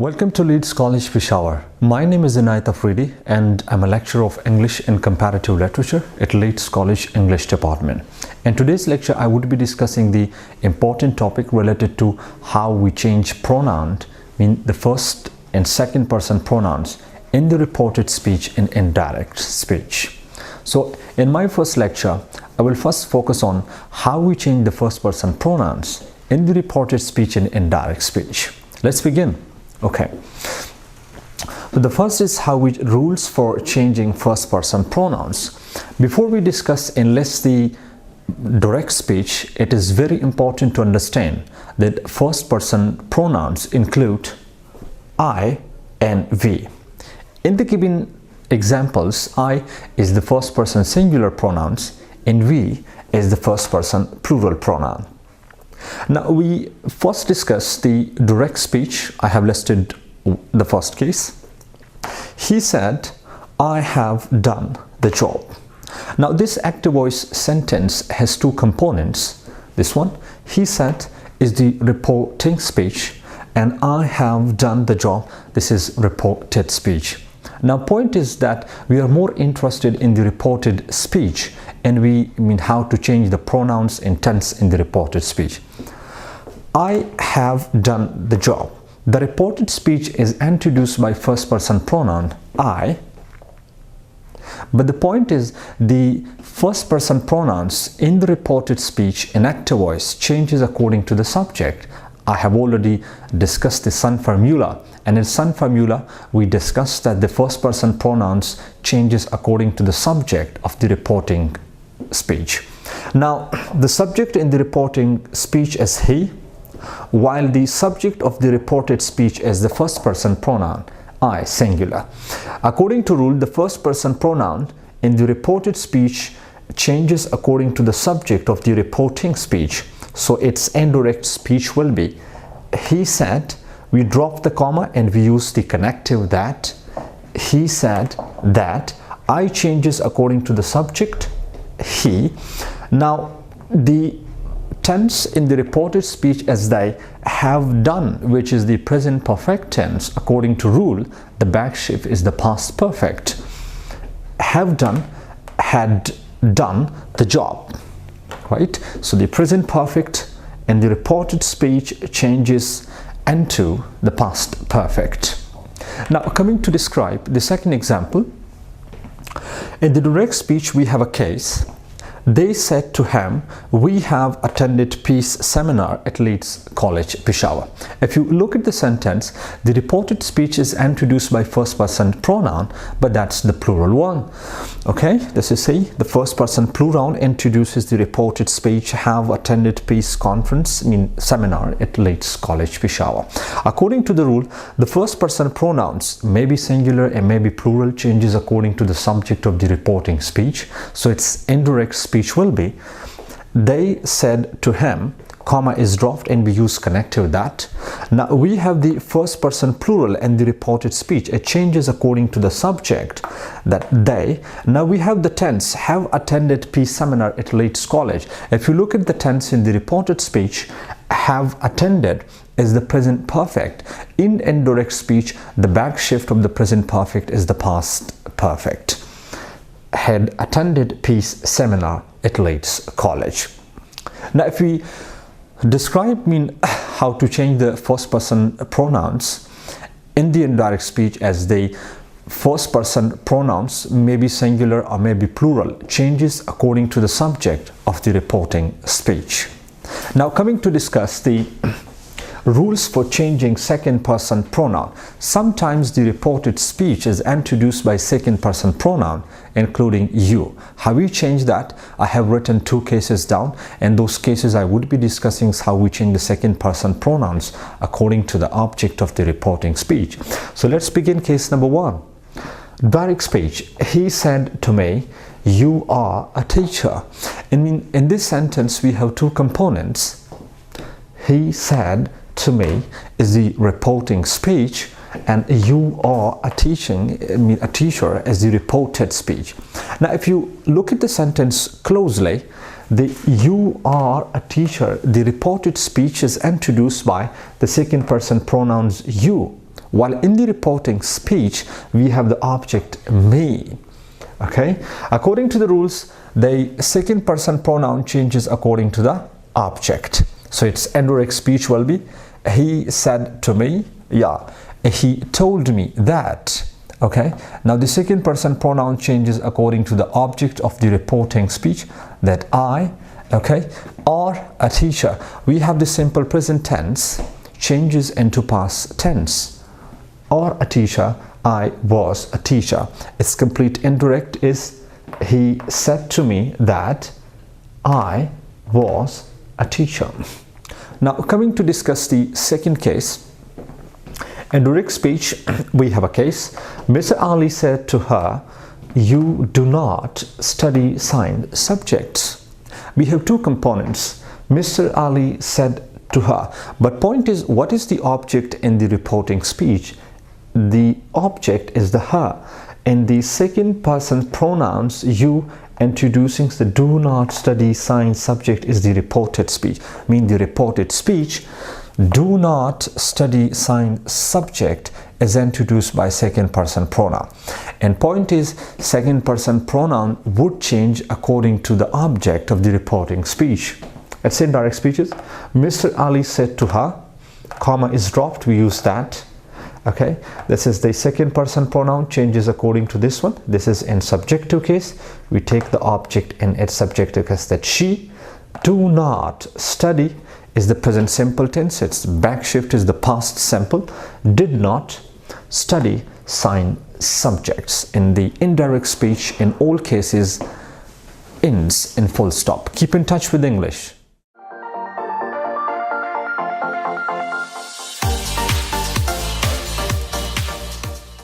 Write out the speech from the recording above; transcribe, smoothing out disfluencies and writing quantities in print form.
Welcome to LEEDS College Peshawar. My name is Untitled and I'm a lecturer of English and Comparative Literature at LEEDS College English Department. In today's lecture, I would be discussing the important topic related to how we change pronoun, the first and second person pronouns in the reported speech and indirect speech. So in my first lecture, I will first focus on how we change the first person pronouns in the reported speech and indirect speech. Let's begin. Okay, so the first is rules for changing first person pronouns. Before we discuss unless the direct speech, it is very important to understand that first person pronouns include I and we. In the given examples, I is the first person singular pronouns and we is the first person plural pronoun. Now we first discuss the direct speech. I have listed the first case. He said, I have done the job. Now this active voice sentence has two components. This one, he said, is the reporting speech, and I have done the job, this is reported speech. Now point is that we are more interested in the reported speech, and we mean how to change the pronouns and tense in the reported speech. I have done the job. The reported speech is introduced by first person pronoun I, but the point is the first person pronouns in the reported speech in active voice changes according to the subject. I have already discussed the Sun formula, and in Sun formula we discussed that the first person pronouns changes according to the subject of the reporting speech. Now the subject in the reporting speech is he, while the subject of the reported speech is the first person pronoun I singular. According to rule, the first person pronoun in the reported speech changes according to the subject of the reporting speech. So its indirect speech will be he said. We drop the comma and we use the connective that. He said that. I changes according to the subject he. Now the tense in the reported speech is they have done, which is the present perfect tense. According to rule, the back shift is the past perfect. Have done, had done the job, right? So the present perfect in the reported speech changes into the past perfect. Now coming to describe the second example, in the direct speech we have a case. They said to him, we have attended peace seminar at LEEDS College Peshawar. If you look at the sentence, the reported speech is introduced by first person pronoun, but that's the plural one. Okay, this is the first person plural introduces the reported speech, have attended peace conference, seminar at LEEDS College Peshawar. According to the rule, the first person pronouns may be singular and may be plural, changes according to the subject of the reporting speech. So its indirect speech will be they said to him, comma is dropped and we use connective that. Now we have the first person plural and the reported speech. It changes according to the subject that they. Now we have the tense have attended peace seminar at LEEDS College. If you look at the tense in the reported speech, have attended is the present perfect. In indirect speech, the back shift of the present perfect is the past perfect. Had attended peace seminar at LEEDS College. Now if we describe how to change the first person pronouns in the indirect speech, as the first person pronouns may be singular or may be plural, changes according to the subject of the reporting speech. Now coming to discuss the rules for changing second person pronoun. Sometimes the reported speech is introduced by second person pronoun, including you. How we change that? I have written two cases down, and those cases I would be discussing how we change the second person pronouns according to the object of the reporting speech. So let's begin case number one. Direct speech. He said to me, you are a teacher. In this sentence we have two components. He said to me is the reporting speech, and you are a teacher as the reported speech. Now if you look at the sentence closely, the you are a teacher, the reported speech is introduced by the second person pronouns you, while in the reporting speech we have the object me. Okay, according to the rules, the second person pronoun changes according to the object. So its indirect speech will be he said to me, yeah, he told me that. Okay, now the second person pronoun changes according to the object of the reporting speech, that I, okay, or a teacher. We have the simple present tense changes into past tense, or a teacher, I was a teacher. Its complete indirect is he said to me that I was a teacher. Now coming to discuss the second case. In direct speech, we have a case. Mr. Ali said to her, you do not study science subjects. We have two components. Mr. Ali said to her. But point is, what is the object in the reporting speech? The object is the her. In the second person pronouns, you introducing the do not study science subject is the reported speech. Mean the reported speech, do not study science subject is introduced by second person pronoun. And point is, second person pronoun would change according to the object of the reporting speech. Let's say in direct speeches, Mr. Ali said to her, comma is dropped, we use that. Okay, this is the second person pronoun changes according to this one. This is in subjective case, we take the object in its subjective case, that she. Do not study is the present simple tense, its back shift is the past simple. Did not study science subjects. In the indirect speech, in all cases ends in full stop. Keep in touch with English.